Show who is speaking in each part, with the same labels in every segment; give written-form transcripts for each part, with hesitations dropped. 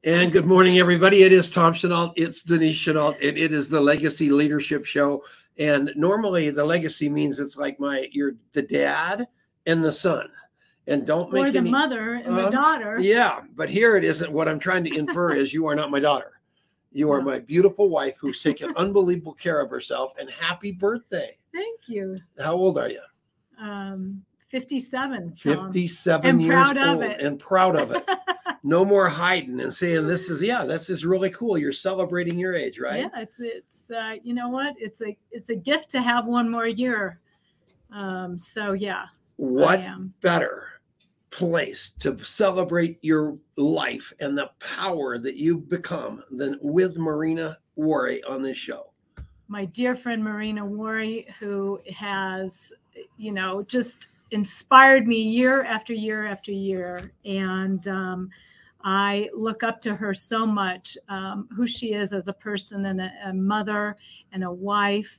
Speaker 1: And good morning, everybody. It is Tom Chenault. It's Denise Chenault, and it is the Legacy Leadership Show. And normally the legacy means it's like you're the dad and the son. And don't make
Speaker 2: or the mother and the daughter.
Speaker 1: Yeah, but here it isn't. What I'm trying to infer is you are not my daughter. You are my beautiful wife who's taken unbelievable care of herself. And happy birthday.
Speaker 2: Thank you.
Speaker 1: How old are you?
Speaker 2: 57.
Speaker 1: Tom. 57 years old. And proud of it. No more hiding and saying this is really cool. You're celebrating your age, right?
Speaker 2: Yes, it's you know what? It's a gift to have one more year. So yeah.
Speaker 1: What better place to celebrate your life and the power that you've become than with Marina Worre on this show?
Speaker 2: My dear friend Marina Worre, who has, just inspired me year after year after year. And I look up to her so much, who she is as a person and a mother and a wife,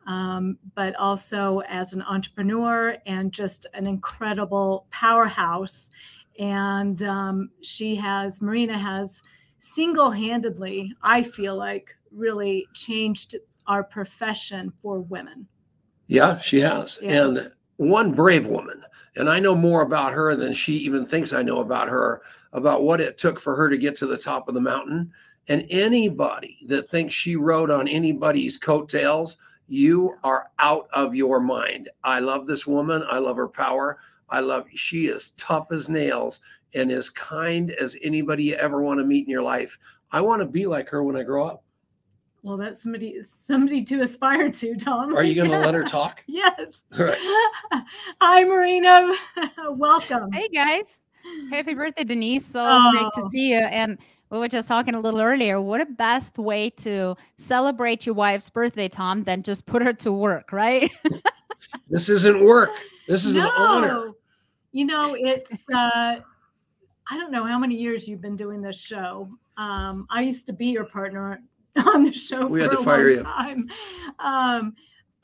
Speaker 2: but also as an entrepreneur and just an incredible powerhouse. And Marina has single-handedly, I feel like, really changed our profession for women.
Speaker 1: Yeah, she has. Yeah. And one brave woman. And I know more about her than she even thinks I know about her, about what it took for her to get to the top of the mountain. And anybody that thinks she rode on anybody's coattails, you are out of your mind. I love this woman. I love her power. She is tough as nails and as kind as anybody you ever want to meet in your life. I want to be like her when I grow up.
Speaker 2: Well, that's somebody to aspire to, Tom.
Speaker 1: Are you going to let her talk?
Speaker 2: Yes.
Speaker 1: All right.
Speaker 2: Hi, Marina. Welcome.
Speaker 3: Hey, guys. Happy birthday, Denise. So great to see you. And we were just talking a little earlier. What a best way to celebrate your wife's birthday, Tom, than just put her to work, right?
Speaker 1: This isn't work. This is an honor.
Speaker 2: It's, I don't know how many years you've been doing this show. I used to be your partner on the show for a long time.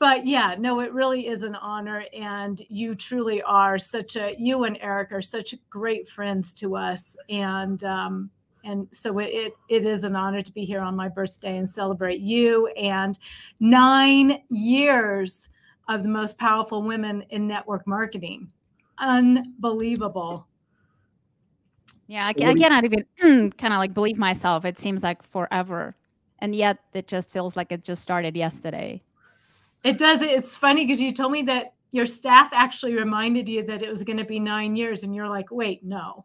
Speaker 2: But yeah, no, it really is an honor. And you truly are you and Eric are such great friends to us. And so it is an honor to be here on my birthday and celebrate you and 9 years of the most powerful women in network marketing. Unbelievable.
Speaker 3: Yeah, I cannot even kind of like believe myself. It seems like forever. And yet it just feels like it just started yesterday.
Speaker 2: It does. It's funny because you told me that your staff actually reminded you that it was going to be 9 years. And you're like, wait, no.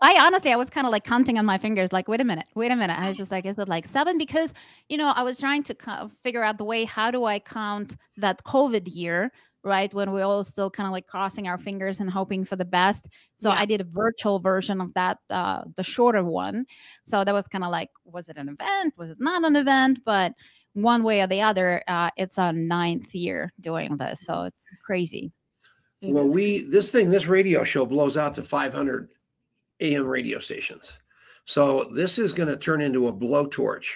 Speaker 3: I honestly, I was kind of like counting on my fingers, like, wait a minute. I was just like, is it like 7? Because, I was trying to figure out the way, how do I count that COVID year, right? When we're all still kind of like crossing our fingers and hoping for the best. So I did a virtual version of that, the shorter one. So that was kind of like, was it an event? Was it not an event? But one way or the other, it's our 9th year doing this. So it's crazy.
Speaker 1: Well, this radio show blows out to 500 AM radio stations. So this is going to turn into a blowtorch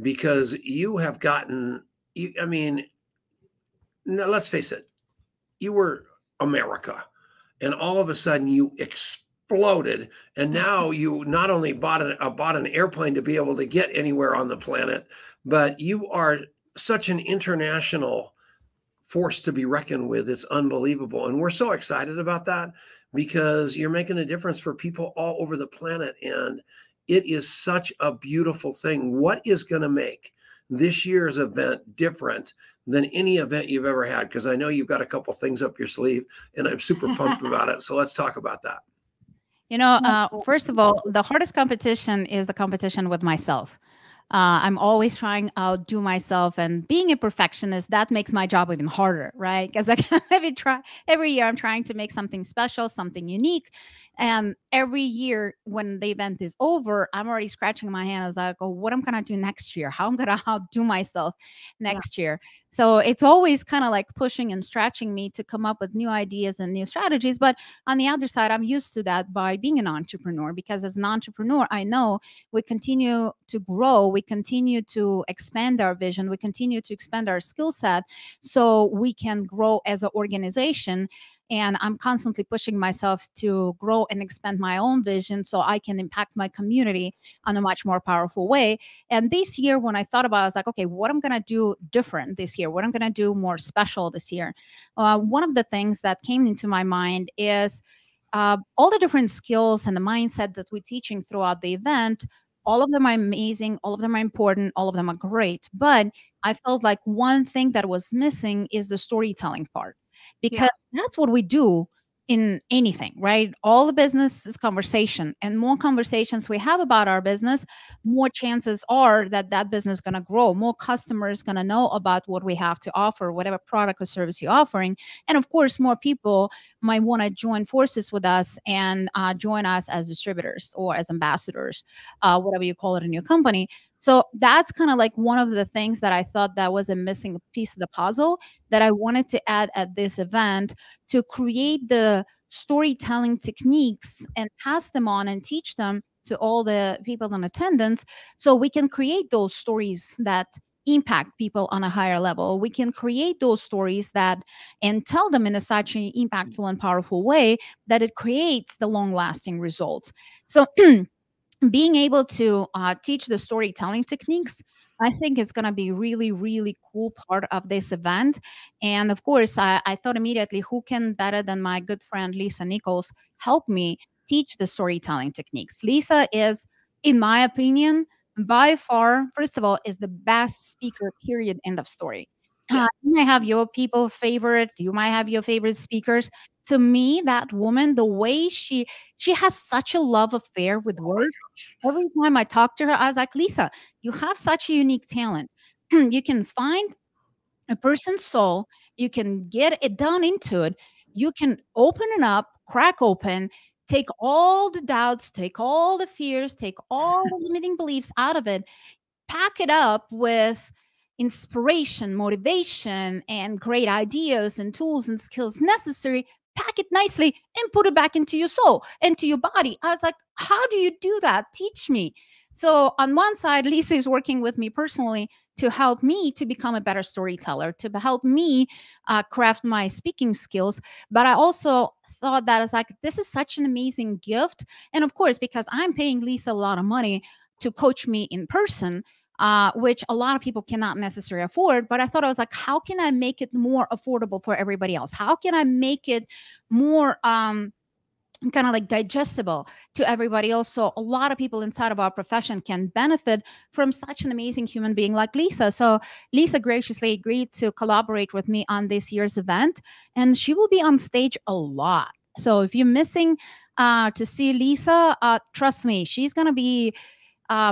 Speaker 1: because you have gotten, let's face it, you were America and all of a sudden you exploded. And now you not only bought an airplane to be able to get anywhere on the planet, but you are such an international force to be reckoned with. It's unbelievable. And we're so excited about that because you're making a difference for people all over the planet. And it is such a beautiful thing. What is going to make this year's event different than any event you've ever had? Because I know you've got a couple things up your sleeve and I'm super pumped about it. So let's talk about that.
Speaker 3: First of all, the hardest competition is the competition with myself. I'm always trying to outdo myself, and being a perfectionist, that makes my job even harder, right? Because every year I'm trying to make something special, something unique. And every year when the event is over, I'm already scratching my hand. I was like, oh, what I'm going to do next year? How I'm going to outdo myself next year? So it's always kind of like pushing and stretching me to come up with new ideas and new strategies. But on the other side, I'm used to that by being an entrepreneur, because as an entrepreneur, I know we continue to grow. We continue to expand our vision. We continue to expand our skill set so we can grow as an organization. And I'm constantly pushing myself to grow and expand my own vision so I can impact my community on a much more powerful way. And this year, when I thought about it, I was like, okay, what I'm going to do different this year, what I'm going to do more special this year. One of the things that came into my mind is all the different skills and the mindset that we're teaching throughout the event. All of them are amazing, all of them are important, all of them are great. But I felt like one thing that was missing is the storytelling part, because that's what we do in anything, right? All the business is conversation, and more conversations we have about our business, more chances are that that business is going to grow, more customers going to know about what we have to offer, whatever product or service you're offering. And of course, more people might want to join forces with us and join us as distributors or as ambassadors, whatever you call it in your company. So that's kind of like one of the things that I thought that was a missing piece of the puzzle that I wanted to add at this event, to create the storytelling techniques and pass them on and teach them to all the people in attendance, so we can create those stories that impact people on a higher level. We can create those stories that and tell them in a such an impactful and powerful way that it creates the long lasting results. So being able to teach the storytelling techniques, I think is going to be really, really cool part of this event. And of course, I thought immediately, who can better than my good friend Lisa Nichols help me teach the storytelling techniques? Lisa is, in my opinion, by far, first of all, is the best speaker, period, end of story. You might have your people favorite, you might have your favorite speakers. To me, that woman, the way she has such a love affair with words. Every time I talk to her, I was like, Lisa, you have such a unique talent. You can find a person's soul, you can get it down into it, you can open it up, crack open, take all the doubts, take all the fears, take all the limiting beliefs out of it, pack it up with inspiration, motivation, and great ideas and tools and skills necessary, pack it nicely and put it back into your soul, into your body. I was like, how do you do that? Teach me. So on one side, Lisa is working with me personally to help me to become a better storyteller, to help me craft my speaking skills. But I also thought that it's like, this is such an amazing gift. And of course, because I'm paying Lisa a lot of money to coach me in person, which a lot of people cannot necessarily afford. But I thought, I was like, how can I make it more affordable for everybody else? How can I make it more kind of like digestible to everybody else, so a lot of people inside of our profession can benefit from such an amazing human being like Lisa? So Lisa graciously agreed to collaborate with me on this year's event, and she will be on stage a lot. So if you're missing to see Lisa, trust me, she's going to be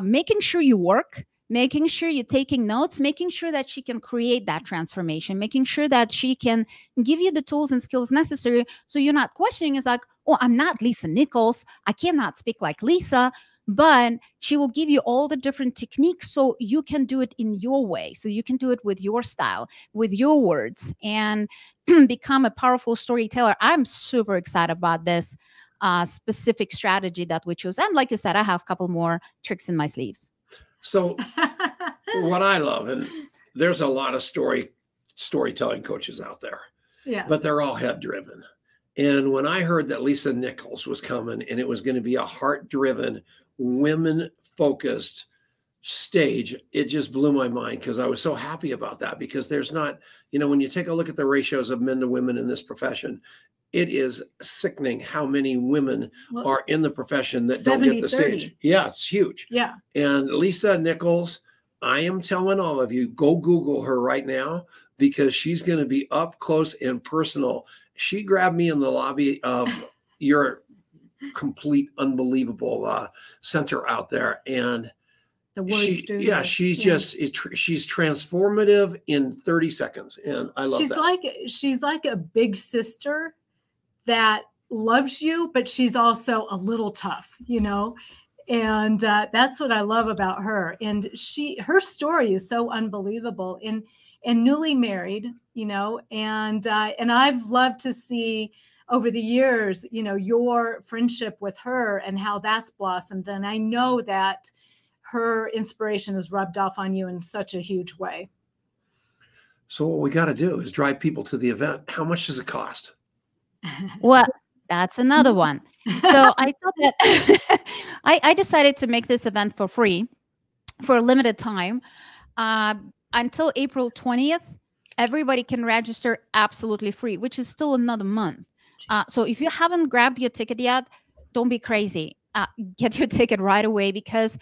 Speaker 3: making sure you work, making sure you're taking notes, making sure that she can create that transformation, making sure that she can give you the tools and skills necessary, so you're not questioning. It's like, oh, I'm not Lisa Nichols, I cannot speak like Lisa. But she will give you all the different techniques so you can do it in your way, so you can do it with your style, with your words, and become a powerful storyteller. I'm super excited about this specific strategy that we choose. And like you said, I have a couple more tricks in my sleeves.
Speaker 1: So what I love, and there's a lot of storytelling coaches out there, but they're all head driven. And when I heard that Lisa Nichols was coming and it was going to be a heart driven, women focused stage, it just blew my mind, because I was so happy about that. Because there's not, when you take a look at the ratios of men to women in this profession, it is sickening how many women are in the profession that don't get the stage. Yeah, it's huge.
Speaker 2: Yeah.
Speaker 1: And Lisa Nichols, I am telling all of you, go Google her right now, because she's going to be up close and personal. She grabbed me in the lobby of your complete unbelievable center out there. And she's transformative in 30 seconds. And I love that.
Speaker 2: She's like a big sister that loves you, but she's also a little tough, and that's what I love about her. And her story is so unbelievable, and newly married, and I've loved to see over the years, your friendship with her and how that's blossomed. And I know that her inspiration has rubbed off on you in such a huge way.
Speaker 1: So what we got to do is drive people to the event. How much does it cost?
Speaker 3: Well, that's another one. So I thought that I decided to make this event for free for a limited time. Until April 20th, everybody can register absolutely free, which is still another month. So if you haven't grabbed your ticket yet, don't be crazy. Get your ticket right away, because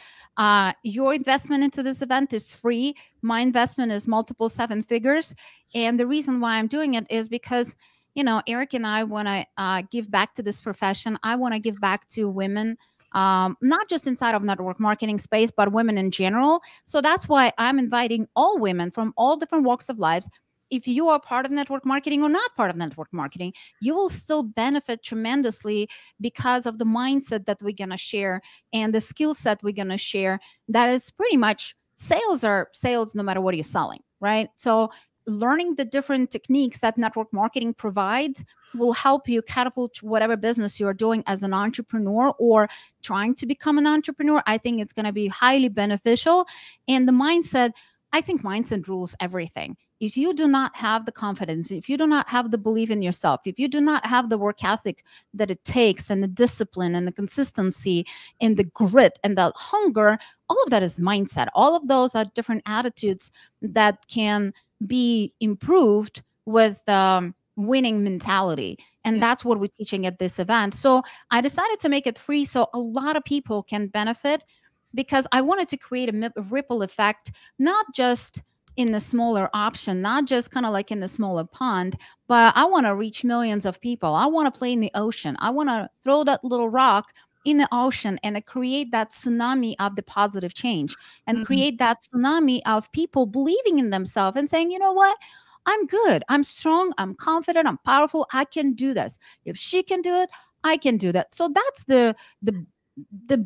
Speaker 3: your investment into this event is free. My investment is multiple seven figures. And the reason why I'm doing it is because, you know, Eric and I want to give back to this profession. I want to give back to women, not just inside of network marketing space, but women in general. So that's why I'm inviting all women from all different walks of lives. If you are part of network marketing or not part of network marketing, you will still benefit tremendously because of the mindset that we're going to share and the skill set we're going to share. That is pretty much sales are sales no matter what you're selling, right? So learning the different techniques that network marketing provides will help you catapult whatever business you're doing as an entrepreneur or trying to become an entrepreneur. I think it's going to be highly beneficial. And the mindset, I think mindset rules everything. If you do not have the confidence, if you do not have the belief in yourself, if you do not have the work ethic that it takes, and the discipline and the consistency and the grit and the hunger, all of that is mindset. All of those are different attitudes that can be improved with winning mentality. And that's what we're teaching at this event. So I decided to make it free so a lot of people can benefit, because I wanted to create a ripple effect, not just in the smaller option, not just kind of like in the smaller pond, but I want to reach millions of people. I want to play in the ocean. I want to throw that little rock in the ocean and create that tsunami of the positive change, and create that tsunami of people believing in themselves and saying, you know what? I'm good. I'm strong. I'm confident. I'm powerful. I can do this. If she can do it, I can do that. So that's the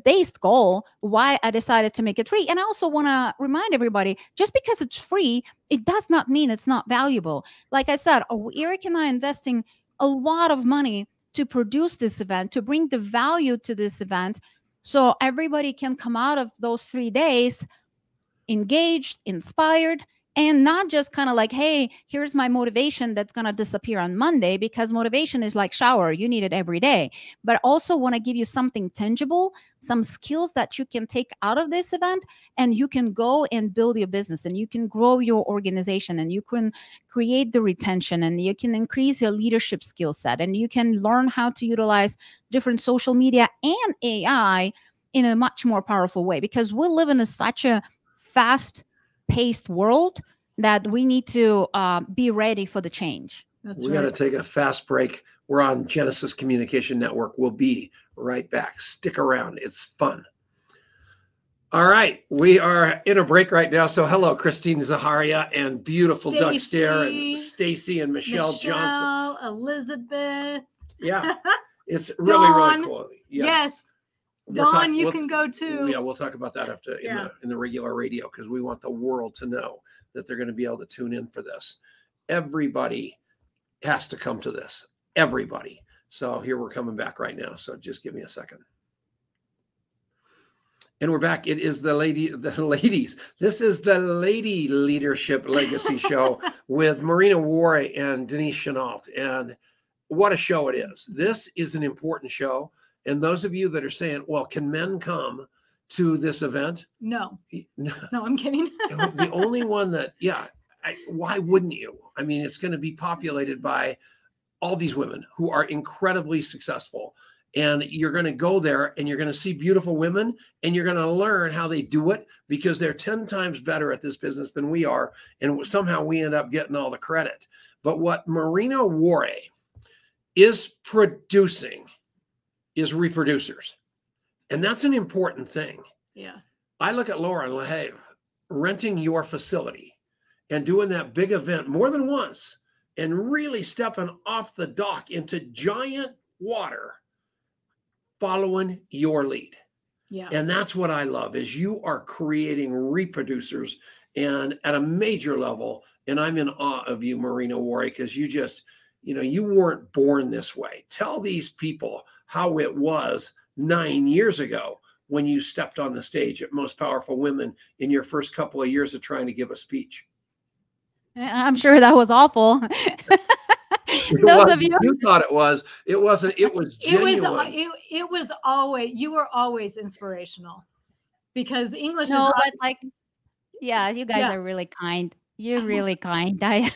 Speaker 3: base goal why I decided to make it free. And I also want to remind everybody, just because it's free, it does not mean it's not valuable. Like I said, Eric and I are investing a lot of money to produce this event, to bring the value to this event, so everybody can come out of those 3 days engaged, inspired, and not just kind of like, hey, here's my motivation that's going to disappear on Monday, because motivation is like shower. You need it every day. But also want to give you something tangible, some skills that you can take out of this event, and you can go and build your business, and you can grow your organization, and you can create the retention, and you can increase your leadership skill set, and you can learn how to utilize different social media and AI in a much more powerful way, because we live in such a fast-paced world that we need to be ready for the change.
Speaker 1: We got to take a fast break. We're on Genesis Communication Network. We'll be right back. Stick around. It's fun. All right. We are in a break right now. So hello, Christine Zaharia and beautiful Doug Stair and Stacy and Michelle Johnson.
Speaker 2: Elizabeth.
Speaker 1: Yeah. It's really, really cool. Yeah.
Speaker 2: Yes. Dawn, you can go too.
Speaker 1: Yeah, we'll talk about that after in the regular radio, because we want the world to know that they're going to be able to tune in for this. Everybody has to come to this. Everybody. So here we're coming back right now. So just give me a second. And we're back. It is the ladies. This is the Lady Leadership Legacy Show with Marina Worre and Denise Chenault. And what a show it is. This is an important show. And those of you that are saying, well, can men come to this event?
Speaker 2: No, I'm kidding.
Speaker 1: The only one that, why wouldn't you? I mean, it's going to be populated by all these women who are incredibly successful. And you're going to go there and you're going to see beautiful women, and you're going to learn how they do it, because they're 10 times better at this business than we are. And somehow we end up getting all the credit. But what Marina Worre is producing is reproducers. And that's an important thing.
Speaker 2: Yeah.
Speaker 1: I look at Laura and hey, renting your facility and doing that big event more than once and really stepping off the dock into giant water, following your lead.
Speaker 2: Yeah.
Speaker 1: And that's what I love, is you are creating reproducers and at a major level. And I'm in awe of you, Marina Worre, because you just, you weren't born this way. Tell these people how it was 9 years ago when you stepped on the stage at Most Powerful Women in your first couple of years of trying to give a speech.
Speaker 3: I'm sure that was awful. Those of you,
Speaker 1: You thought it was. It wasn't. It was genuine.
Speaker 2: It was always, you were always inspirational, because English
Speaker 3: no,
Speaker 2: is
Speaker 3: but like, yeah, you guys
Speaker 2: Yeah.
Speaker 3: are really kind. You're really kind. I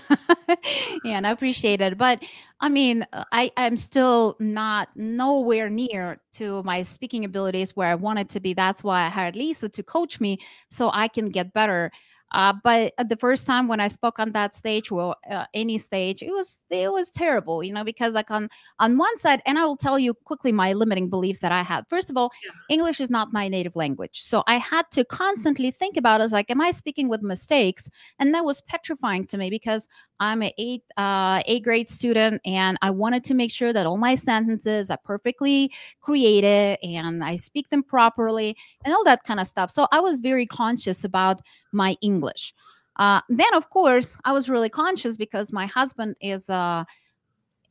Speaker 3: yeah, and I appreciate it. But I mean, I'm still not nowhere near to my speaking abilities where I wanted to be. That's why I hired Lisa to coach me so I can get better. But the first time when I spoke on that stage, well, any stage, it was terrible, because like on one side, and I will tell you quickly my limiting beliefs that I had. First of all, English is not my native language, so I had to constantly think about it as like, am I speaking with mistakes? And that was petrifying to me because I'm an eighth grade student, and I wanted to make sure that all my sentences are perfectly created and I speak them properly and all that kind of stuff. So I was very conscious about my English. Then, of course, I was really conscious because my husband is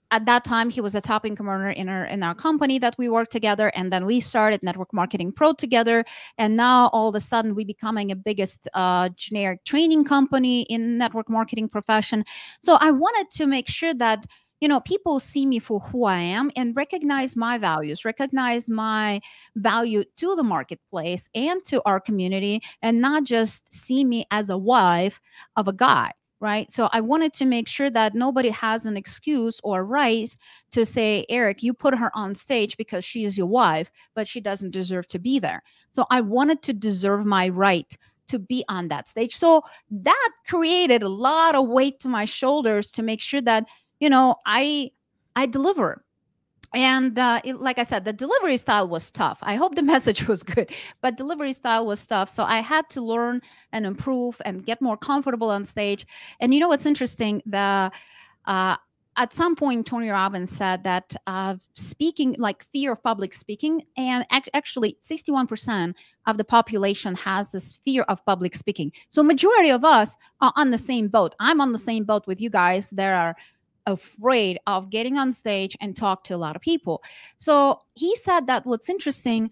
Speaker 3: at that time he was a top income earner in our company that we worked together, and then we started Network Marketing Pro together, and now all of a sudden we becoming a biggest generic training company in network marketing profession. So I wanted to make sure that people see me for who I am and recognize my values, recognize my value to the marketplace and to our community, and not just see me as a wife of a guy. Right. So I wanted to make sure that nobody has an excuse or right to say, Eric, you put her on stage because she is your wife, but she doesn't deserve to be there. So I wanted to deserve my right to be on that stage. So that created a lot of weight to my shoulders to make sure that, I deliver. And like I said, the delivery style was tough. I hope the message was good, but delivery style was tough. So I had to learn and improve and get more comfortable on stage. And what's interesting? At some point, Tony Robbins said that speaking, like fear of public speaking, and actually 61% of the population has this fear of public speaking. So majority of us are on the same boat. I'm on the same boat with you guys. There are afraid of getting on stage and talk to a lot of people. So he said that what's interesting,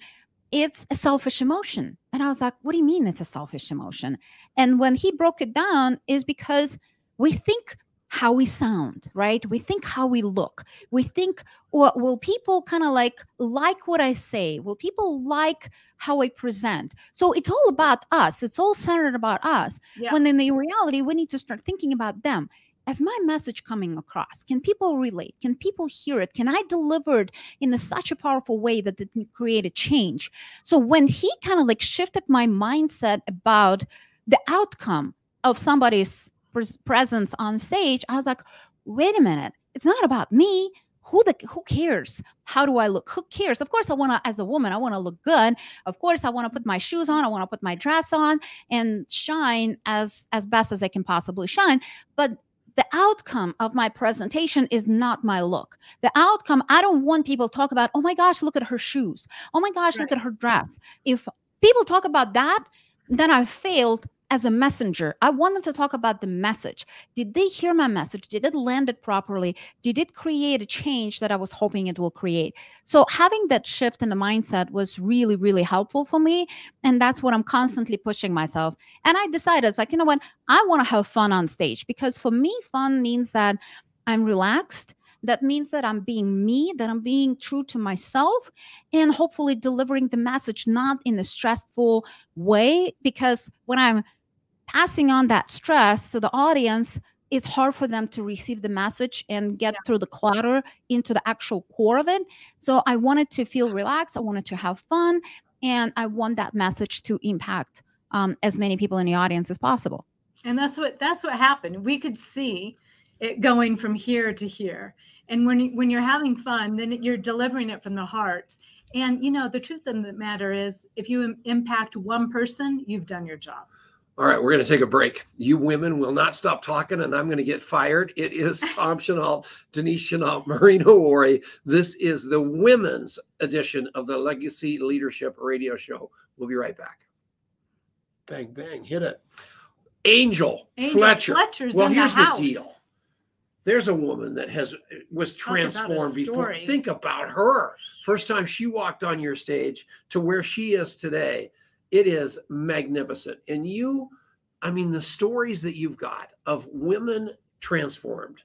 Speaker 3: it's a selfish emotion. And I was like, what do you mean it's a selfish emotion? And when he broke it down is because we think how we sound, right? We think how we look. We think, well, will people kind of like what I say? Will people like how I present? So it's all about us. It's all centered about us.
Speaker 2: Yeah.
Speaker 3: When in the reality, we need to start thinking about them. As my message coming across? Can people relate? Can people hear it? Can I deliver it in such a powerful way that it can create a change? So when he kind of like shifted my mindset about the outcome of somebody's presence on stage, I was like, wait a minute, it's not about me. Who cares? How do I look? Who cares? Of course, I want to, as a woman, I want to look good. Of course, I want to put my shoes on. I want to put my dress on and shine as best as I can possibly shine. But the outcome of my presentation is not my look. The outcome, I don't want people to talk about, oh my gosh, look at her shoes. Oh my gosh, look at her dress. If people talk about that, then I failed as a messenger. I want them to talk about the message. Did they hear my message? Did it land it properly? Did it create a change that I was hoping it will create? So having that shift in the mindset was really, really helpful for me. And that's what I'm constantly pushing myself. And I decided, it's like, you know what? I want to have fun on stage, because for me, fun means that I'm relaxed. That means that I'm being me, that I'm being true to myself, and hopefully delivering the message not in a stressful way, because when I'm passing on that stress to the audience, it's hard for them to receive the message and get through the clutter into the actual core of it. So I wanted to feel relaxed. I wanted to have fun. And I want that message to impact as many people in the audience as possible.
Speaker 2: And that's what happened. We could see it going from here to here. And when you're having fun, then you're delivering it from the heart. And, the truth of the matter is, if you impact one person, you've done your job.
Speaker 1: All right, we're going to take a break. You women will not stop talking, and I'm going to get fired. It is Tom Chenault, Denise Chenault, Marina Worre. This is the women's edition of the Legacy Leadership Radio Show. We'll be right back. Bang, bang, hit it. Angel Fletcher.
Speaker 2: Fletcher's
Speaker 1: well,
Speaker 2: in
Speaker 1: here's
Speaker 2: the house.
Speaker 1: the deal. There's a woman that was transformed before. Think about her. First time she walked on your stage to where she is today. It is magnificent. And the stories that you've got of women transformed,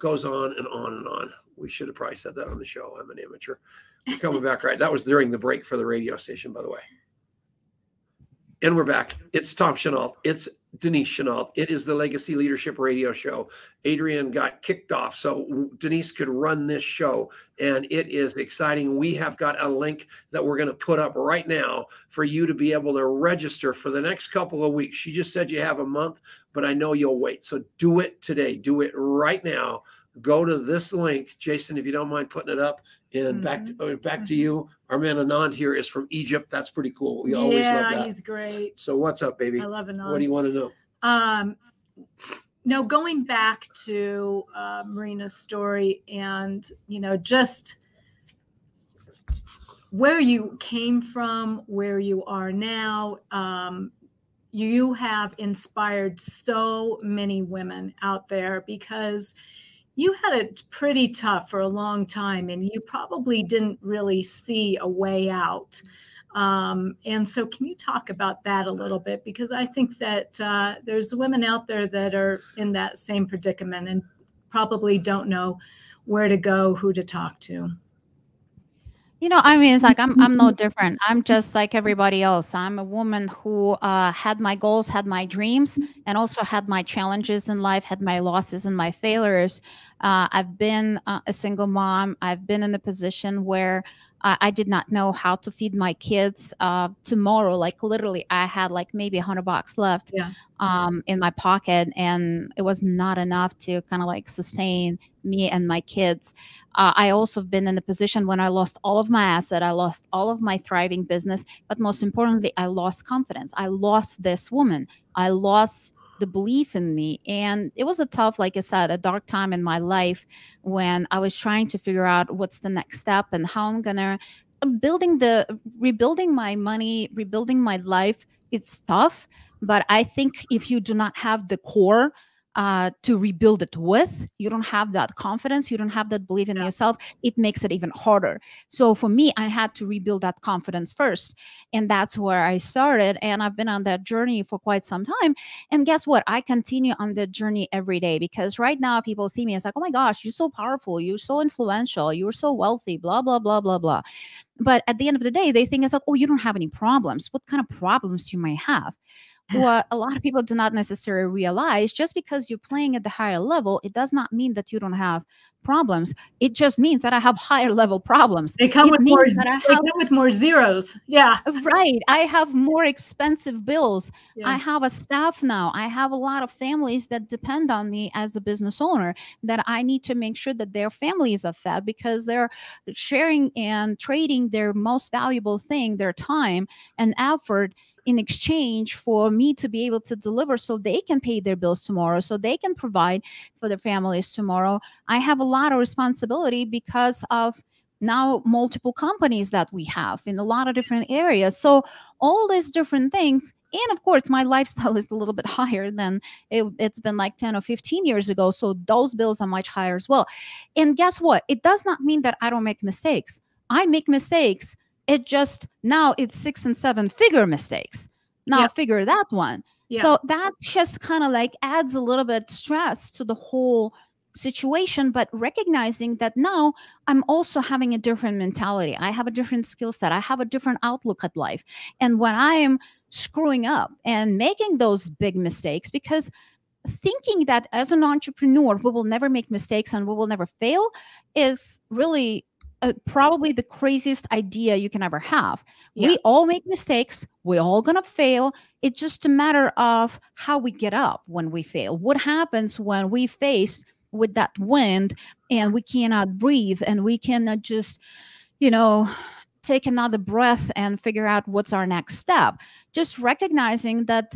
Speaker 1: goes on and on and on. We should have probably said that on the show. I'm an amateur. We're coming back, right? That was during the break for the radio station, by the way. And we're back. It's Tom Chenault. It's Denise Chenault. It is the Legacy Leadership Radio Show. Adrian got kicked off, so Denise could run this show, and it is exciting. We have got a link that we're going to put up right now for you to be able to register for the next couple of weeks. She just said you have a month, but I know you'll wait. So do it today. Do it right now. Go to this link. Jason, if you don't mind putting it up. And back to you. Our man Anand here is from Egypt. That's pretty cool. We always love that.
Speaker 2: Yeah, he's great.
Speaker 1: So what's up, baby?
Speaker 2: I love Anand.
Speaker 1: What do you want to know?
Speaker 2: No, going back to Marina's story and, just where you came from, where you are now, you have inspired so many women out there because you had it pretty tough for a long time and you probably didn't really see a way out. And so can you talk about that a little bit? Because I think that there's women out there that are in that same predicament and probably don't know where to go, who to talk to.
Speaker 3: It's like I'm no different. I'm just like everybody else. I'm a woman who had my goals, had my dreams, and also had my challenges in life, had my losses and my failures. I've been a single mom. I've been in a position where I did not know how to feed my kids tomorrow. Like literally, I had like maybe $100 left in my pocket, and it was not enough to kind of like sustain me and my kids. I also have been in a position when I lost all of my asset, I lost all of my thriving business, but most importantly, I lost confidence. I lost this woman. I lost the belief in me. And it was a tough, like I said, a dark time in my life when I was trying to figure out what's the next step and how I'm gonna rebuilding my money, rebuilding my life. It's tough, but I think if you do not have the core to rebuild it with, you don't have that confidence, you don't have that belief in yourself, it makes it even harder. So for me, I had to rebuild that confidence first. And that's where I started. And I've been on that journey for quite some time. And guess what? I continue on that journey every day because right now people see me as like, oh my gosh, you're so powerful, you're so influential, you're so wealthy, blah, blah, blah, blah, blah. But at the end of the day, they think it's like, oh, you don't have any problems. What kind of problems you might have? What a lot of people do not necessarily realize, just because you're playing at the higher level, it does not mean that you don't have problems. It just means that I have higher level problems.
Speaker 2: They come with more zeros. Yeah.
Speaker 3: Right. I have more expensive bills. Yeah. I have a staff now. I have a lot of families that depend on me as a business owner that I need to make sure that their families are fed because they're sharing and trading their most valuable thing, their time and effort, in exchange for me to be able to deliver so they can pay their bills tomorrow, so they can provide for their families tomorrow. I have a lot of responsibility because of now multiple companies that we have in a lot of different areas. So all these different things. And of course, my lifestyle is a little bit higher than it's been like 10 or 15 years ago. So those bills are much higher as well. And guess what? It does not mean that I don't make mistakes. I make mistakes. It just now it's 6 and 7 figure mistakes. Now figure that one. Yeah. So that just kind of like adds a little bit stress to the whole situation, but recognizing that now I'm also having a different mentality. I have a different skill set. I have a different outlook at life. And when I am screwing up and making those big mistakes, because thinking that as an entrepreneur, we will never make mistakes and we will never fail is really probably the craziest idea you can ever have. Yeah. We all make mistakes. We're all going to fail. It's just a matter of how we get up when we fail. What happens when we face with that wind and we cannot breathe and we cannot just, take another breath and figure out what's our next step. Just recognizing that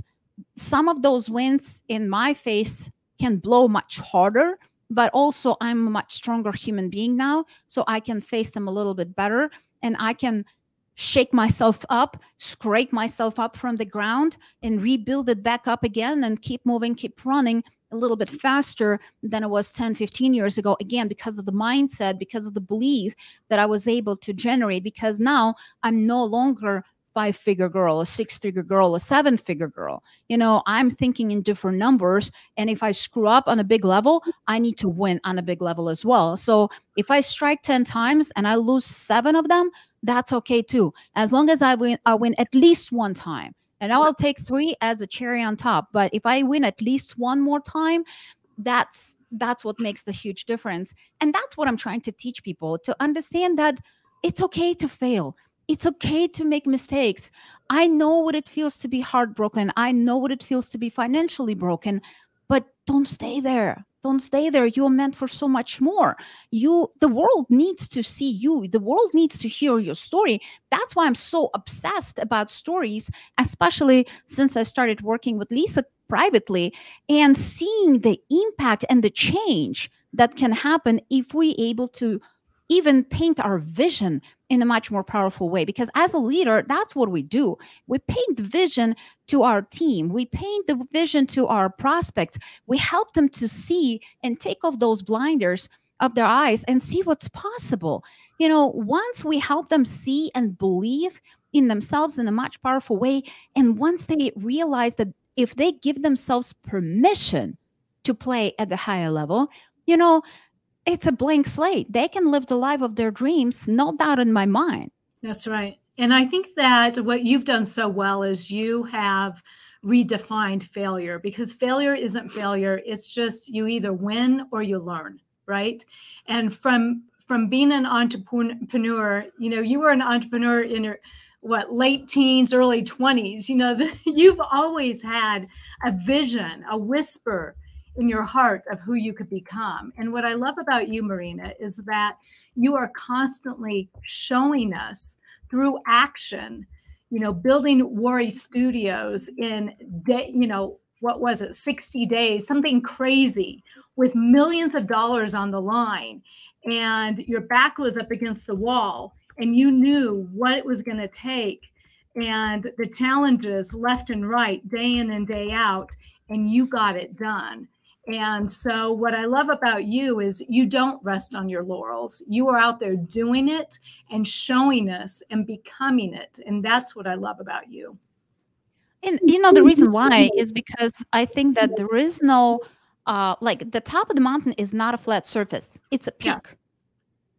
Speaker 3: some of those winds in my face can blow much harder, but also I'm a much stronger human being now, so I can face them a little bit better, and I can shake myself up, scrape myself up from the ground, and rebuild it back up again and keep moving, keep running a little bit faster than it was 10, 15 years ago, again, because of the mindset, because of the belief that I was able to generate, because now I'm no longer 5-figure girl, a 6-figure girl, a 7-figure girl. You know, I'm thinking in different numbers. And if I screw up on a big level, I need to win on a big level as well. So if I strike 10 times and I lose 7 of them, that's okay too. As long as I win at least one time. And I will take 3 as a cherry on top. But if I win at least one more time, that's what makes the huge difference. And that's what I'm trying to teach people, to understand that it's okay to fail. It's okay to make mistakes. I know what it feels to be heartbroken. I know what it feels to be financially broken, but don't stay there. Don't stay there. You are meant for so much more. The world needs to see you. The world needs to hear your story. That's why I'm so obsessed about stories, especially since I started working with Lisa privately and seeing the impact and the change that can happen if we're able to even paint our vision in a much more powerful way. Because as a leader, that's what we do. We paint the vision to our team. We paint the vision to our prospects. We help them to see and take off those blinders of their eyes and see what's possible. You know, once we help them see and believe in themselves in a much powerful way, and once they realize that if they give themselves permission to play at the higher level, you know, it's a blank slate. They can live the life of their dreams, no doubt in my mind.
Speaker 2: That's right. And I think that what you've done so well is you have redefined failure, because failure isn't failure. It's just you either win or you learn, right? And from being an entrepreneur, you know, you were an entrepreneur in your late teens, early 20s, you know, you've always had a vision, a whisper in your heart of who you could become. And what I love about you, Marina, is that you are constantly showing us through action, you know, building Worre Studios in, you know, what was it, 60 days, something crazy with millions of dollars on the line. And your back was up against the wall and you knew what it was going to take and the challenges left and right, day in and day out, and you got it done. And so what I love about you is you don't rest on your laurels. You are out there doing it and showing us and becoming it. And that's what I love about you.
Speaker 3: And, you know, the reason why is because I think that there is no, like the top of the mountain is not a flat surface. It's a peak. Yeah.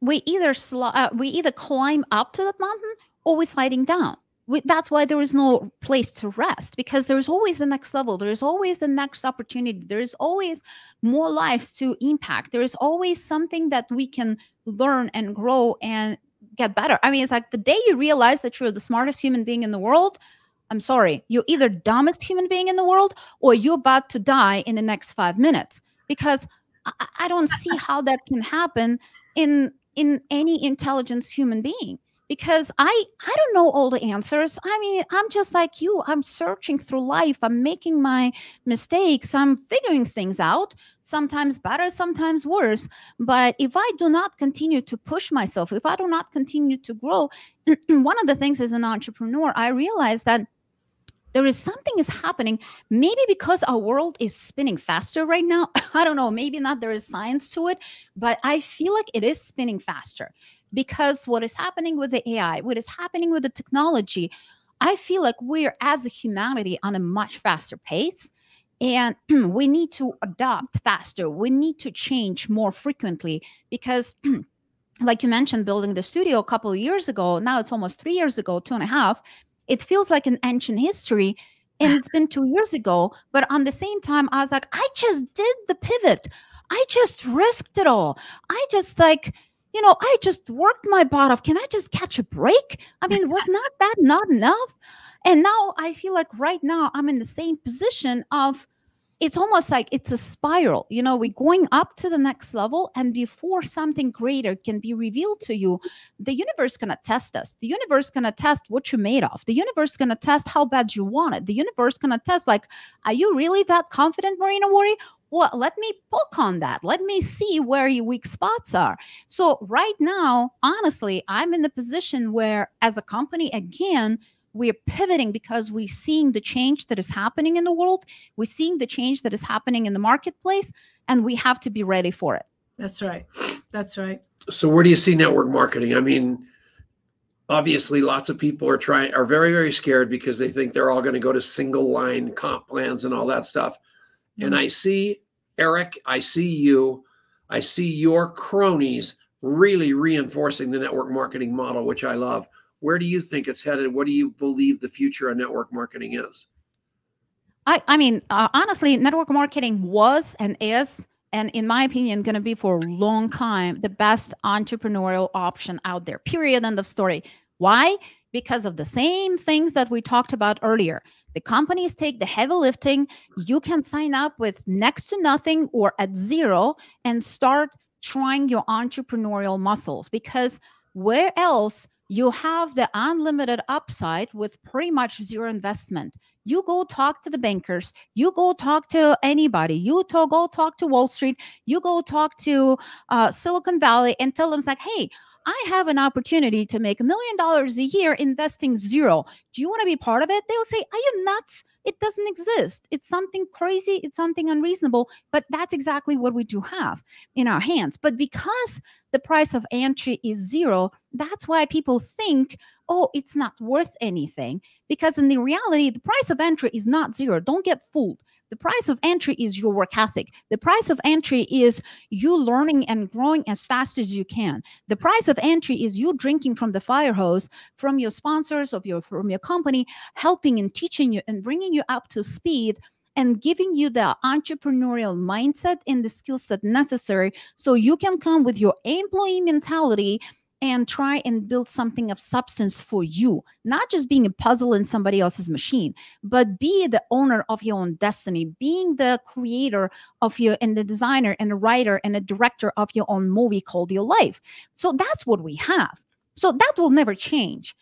Speaker 3: We either climb up to that mountain or we're sliding down. That's why there is no place to rest, because there's always the next level. There's always the next opportunity. There's always more lives to impact. There's always something that we can learn and grow and get better. I mean, it's like the day you realize that you're the smartest human being in the world, I'm sorry, you're either the dumbest human being in the world or you're about to die in the next 5 minutes, because I don't see how that can happen in any intelligent human being. Because I don't know all the answers. I mean, I'm just like you. I'm searching through life. I'm making my mistakes. I'm figuring things out, sometimes better, sometimes worse. But if I do not continue to push myself, if I do not continue to grow, one of the things as an entrepreneur, I realized that there is something is happening, maybe because our world is spinning faster right now. I don't know, maybe not, there is science to it, but I feel like it is spinning faster because what is happening with the AI, what is happening with the technology, I feel like we're as a humanity on a much faster pace. And we need to adopt faster. We need to change more frequently because like you mentioned, building the studio a couple of years ago, now it's almost 3 years ago, 2.5. It feels like an ancient history, and it's been 2 years ago. But on the same time, I was like, I just did the pivot. I just risked it all. I just I just worked my butt off. Can I just catch a break? I mean, was not enough? And now I feel like right now I'm in the same position of, it's almost like it's a spiral. You know, we're going up to the next level, and before something greater can be revealed to you, the universe is going to test us. The universe is going to test what you're made of. The universe is going to test how bad you want it. The universe is going to test, like, are you really that confident, Marina Worre? Well, let me poke on that. Let me see where your weak spots are. So right now, honestly, I'm in the position where, as a company, again, we're pivoting because we're seeing the change that is happening in the world. We're seeing the change that is happening in the marketplace, and we have to be ready for it.
Speaker 2: That's right. That's right.
Speaker 1: So where do you see network marketing? I mean, obviously lots of people are very, very scared because they think they're all going to go to single line comp plans and all that stuff. And I see Eric, I see you, I see your cronies really reinforcing the network marketing model, which I love. Where do you think it's headed? What do you believe the future of network marketing is?
Speaker 3: I mean, honestly, network marketing was and is, and in my opinion, going to be for a long time, the best entrepreneurial option out there, period, end of story. Why? Because of the same things that we talked about earlier. The companies take the heavy lifting. You can sign up with next to nothing or at zero and start trying your entrepreneurial muscles, because where else you have the unlimited upside with pretty much zero investment. You go talk to the bankers, you go talk to anybody, go talk to Wall Street, you go talk to Silicon Valley and tell them, like, hey, I have an opportunity to make $1 million a year investing zero. Do you want to be part of it? They'll say, are you nuts? It doesn't exist. It's something crazy. It's something unreasonable. But that's exactly what we do have in our hands. But because the price of entry is zero, that's why people think, oh, it's not worth anything. Because in the reality, the price of entry is not zero. Don't get fooled. The price of entry is your work ethic. The price of entry is you learning and growing as fast as you can. The price of entry is you drinking from the fire hose from your sponsors, from your company, helping and teaching you and bringing you up to speed and giving you the entrepreneurial mindset and the skill set necessary so you can come with your employee mentality and try and build something of substance for you, not just being a puzzle in somebody else's machine, but be the owner of your own destiny, being the creator of your, and the designer and the writer and the director of your own movie called your life. So that's what we have. So that will never change.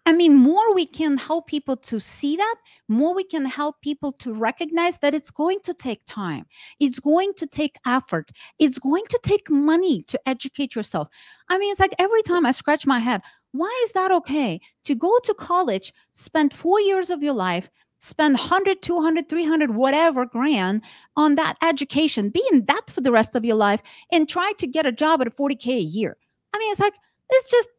Speaker 3: I mean, more we can help people to see that, more we can help people to recognize that it's going to take time. It's going to take effort. It's going to take money to educate yourself. I mean, it's like every time I scratch my head, why is that okay? To go to college, spend 4 years of your life, spend 100, 200, 300, whatever grand on that education, be in debt for the rest of your life, and try to get a job at $40K a year. I mean, it's like, it's just,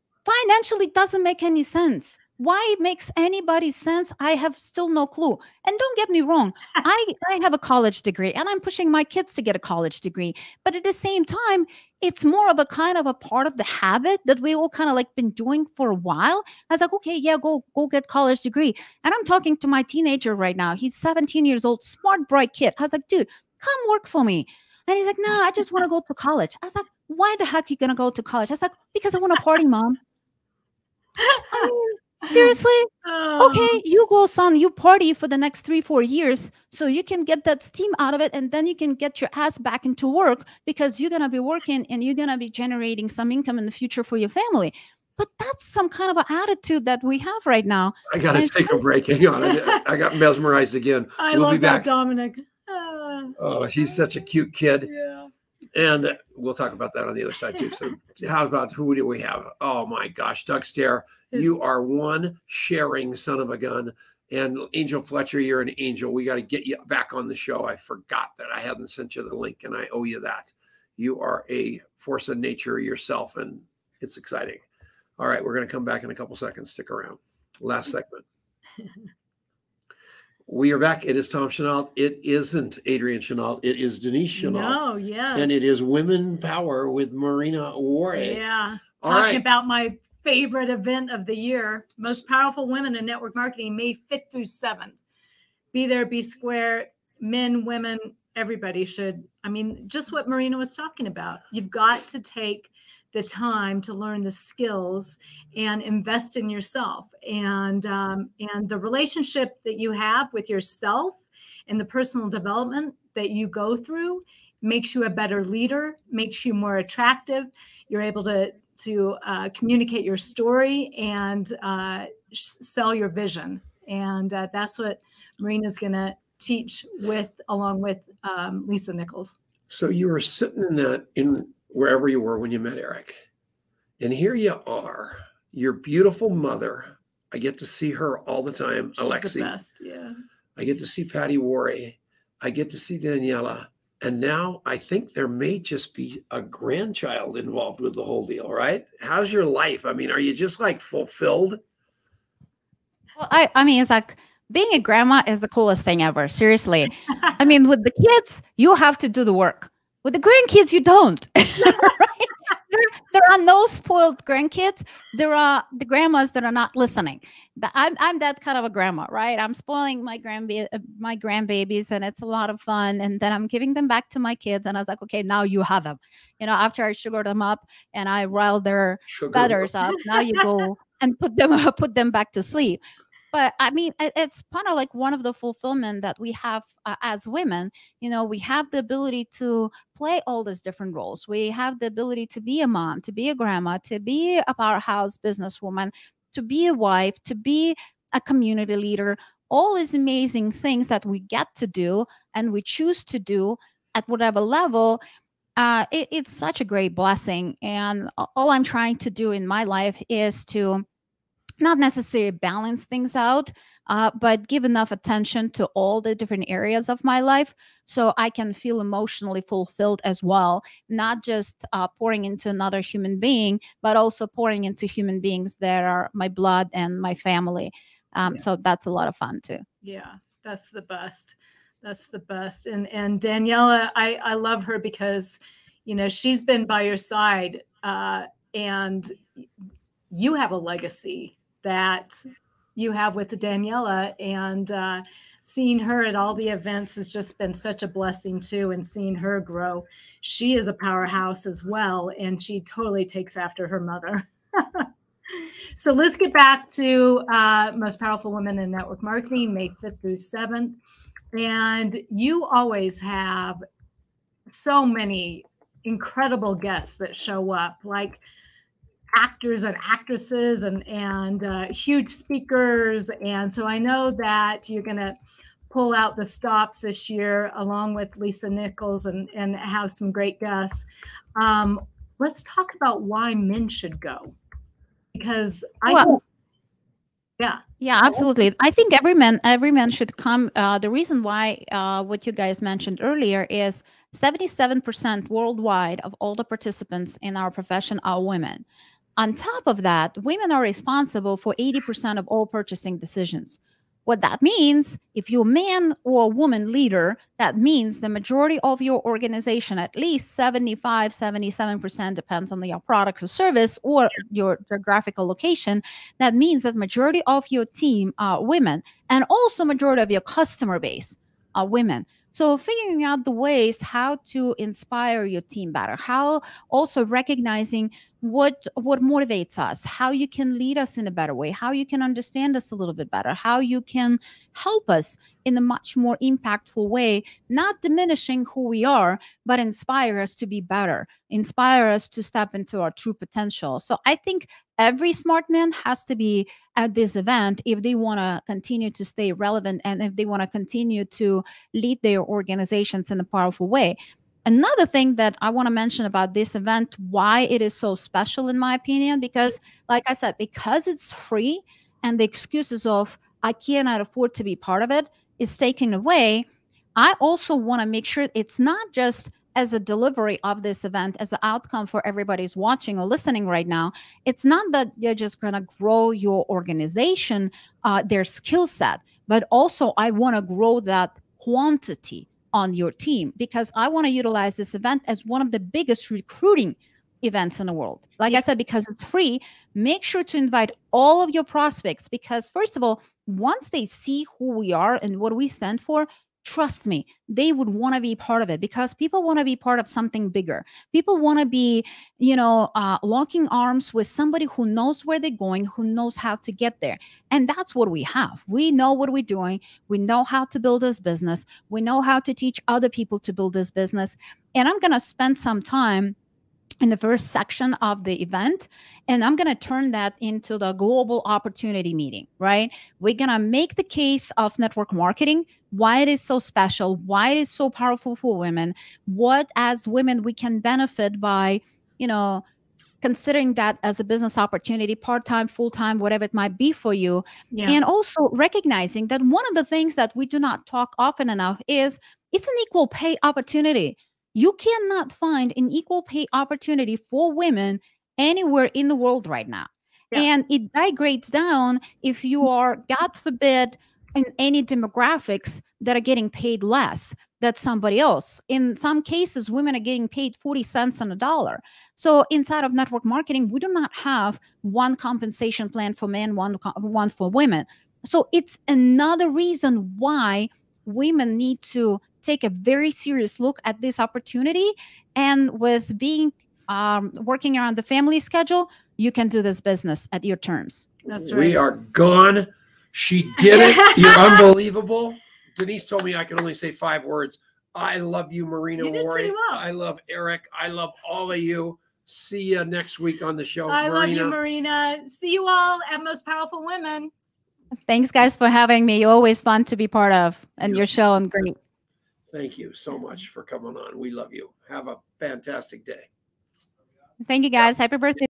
Speaker 3: financially doesn't make any sense. Why it makes anybody sense, I have still no clue. And don't get me wrong, I have a college degree and I'm pushing my kids to get a college degree. But at the same time, it's more of a kind of a part of the habit that we all kind of like been doing for a while. I was like, okay, yeah, go get college degree. And I'm talking to my teenager right now. He's 17 years old, smart, bright kid. I was like, dude, come work for me. And he's like, no, I just want to go to college. I was like, why the heck are you going to go to college? I was like, because I want to party, Mom. I mean, seriously? Okay, you go, son, you party for the next 3-4 years so you can get that steam out of it, and then you can get your ass back into work because you're going to be working and you're going to be generating some income in the future for your family. But that's some kind of an attitude that we have right now.
Speaker 1: I got to take a break. Hang on. I got mesmerized again.
Speaker 2: We'll be back. Dominic.
Speaker 1: Oh, he's such a cute kid.
Speaker 2: Yeah.
Speaker 1: And we'll talk about that on the other side too. So how about, who do we have? Oh my gosh, Doug Stair, you are one sharing son of a gun. And Angel Fletcher, you're an angel. We got to get you back on the show. I forgot that I hadn't sent you the link, and I owe you that. You are a force of nature yourself, and it's exciting. All right, we're going to come back in a couple seconds. Stick around. Last segment. We are back. It is Tom Chenault. It isn't Adrienne Chenault. It is Denise Chenault.
Speaker 2: No, yes.
Speaker 1: And it is Women Power with Marina Worre.
Speaker 2: Yeah. Talking about my favorite event of the year, Most Powerful Women in Network Marketing, May 5th through 7th. Be there, be square. Men, women, everybody should. I mean, just what Marina was talking about. You've got to take the time to learn the skills and invest in yourself, and the relationship that you have with yourself and the personal development that you go through makes you a better leader, makes you more attractive. You're able to communicate your story and sell your vision. And that's what Marina's going to teach along with Lisa Nichols.
Speaker 1: So you were sitting in wherever you were when you met Eric. And here you are, your beautiful mother. I get to see her all the time, Alexi.
Speaker 2: The best, yeah.
Speaker 1: I get to see Patty Worre. I get to see Daniela. And now I think there may just be a grandchild involved with the whole deal, right? How's your life? I mean, are you just like fulfilled?
Speaker 3: Well, I mean, it's like being a grandma is the coolest thing ever. Seriously. I mean, with the kids, you have to do the work. With the grandkids, you don't. Right? There are no spoiled grandkids. There are the grandmas that are not listening. I'm that kind of a grandma, right? I'm spoiling my grandbabies, and it's a lot of fun. And then I'm giving them back to my kids, and I was like, okay, now you have them. You know, after I sugar them up and I rile their feathers up, now you go and put them back to sleep. But I mean, it's kind of like one of the fulfillment that we have as women. You know, we have the ability to play all these different roles. We have the ability to be a mom, to be a grandma, to be a powerhouse businesswoman, to be a wife, to be a community leader. All these amazing things that we get to do and we choose to do at whatever level. It's such a great blessing. And all I'm trying to do in my life is to not necessarily balance things out, but give enough attention to all the different areas of my life so I can feel emotionally fulfilled as well, not just pouring into another human being, but also pouring into human beings that are my blood and my family. So that's a lot of fun too.
Speaker 2: Yeah, that's the best. That's the best. And Daniela, I love her because, you know, she's been by your side, and you have a legacy that you have with Daniela, and seeing her at all the events has just been such a blessing too, and seeing her grow. She is a powerhouse as well, and she totally takes after her mother. So let's get back to Most Powerful Women in Network Marketing, May 5th through 7th. And you always have so many incredible guests that show up, like actors and actresses and huge speakers. And so I know that you're going to pull out the stops this year along with Lisa Nichols and have some great guests. Let's talk about why men should go, because
Speaker 3: yeah, absolutely. I think every man should come. The reason why, what you guys mentioned earlier, is 77% worldwide of all the participants in our profession are women. On top of that, women are responsible for 80% of all purchasing decisions. What that means, if you're a man or a woman leader, that means the majority of your organization, at least 75, 77%, depends on your product or service or your geographical location. That means that majority of your team are women, and also majority of your customer base are women. So figuring out the ways how to inspire your team better, how also recognizing what motivates us, how you can lead us in a better way, how you can understand us a little bit better, how you can help us in a much more impactful way, not diminishing who we are, but inspire us to be better, inspire us to step into our true potential. So I think every smart man has to be at this event if they want to continue to stay relevant and if they want to continue to lead their organizations in a powerful way. Another thing that I want to mention about this event, why it is so special in my opinion, because like I said, because it's free and the excuses of I cannot afford to be part of it is taken away. I also want to make sure it's not just as a delivery of this event, as an outcome for everybody's watching or listening right now. It's not that you're just going to grow your organization, their skill set, but also I want to grow that quantity on your team, because I want to utilize this event as one of the biggest recruiting events in the world. Like I said, because it's free, make sure to invite all of your prospects, because first of all, once they see who we are and what we stand for, trust me, they would want to be part of it, because people want to be part of something bigger. People want to be, locking arms with somebody who knows where they're going, who knows how to get there. And that's what we have. We know what we're doing. We know how to build this business. We know how to teach other people to build this business. And I'm going to spend some time in the first section of the event, and I'm going to turn that into the global opportunity meeting, right? We're going to make the case of network marketing, why it is so special, why it is so powerful for women, what as women we can benefit by, considering that as a business opportunity, part-time, full-time, whatever it might be for you.
Speaker 2: Yeah.
Speaker 3: And also recognizing that one of the things that we do not talk often enough is it's an equal pay opportunity. You cannot find an equal pay opportunity for women anywhere in the world right now.
Speaker 2: Yeah.
Speaker 3: And it degrades down if you are, God forbid, in any demographics that are getting paid less than somebody else. In some cases, women are getting paid 40 cents on a dollar. So inside of network marketing, we do not have one compensation plan for men, one for women. So it's another reason why women need to take a very serious look at this opportunity. And with being working around the family schedule, you can do this business at your terms.
Speaker 2: That's right.
Speaker 1: We are gone. She did it. You're unbelievable. Denise told me I can only say 5 words. I love you, Marina
Speaker 2: You did
Speaker 1: Worre.
Speaker 2: pretty well.
Speaker 1: I love Eric. I love all of you. See you next week on the show.
Speaker 2: I
Speaker 1: Marina.
Speaker 2: love you, Marina. See you all at Most Powerful Women.
Speaker 3: Thanks, guys, for having me. You're always fun to be part of, and your show and great.
Speaker 1: Thank you so much for coming on. We love you. Have a fantastic day.
Speaker 3: Thank you, guys. Happy birthday.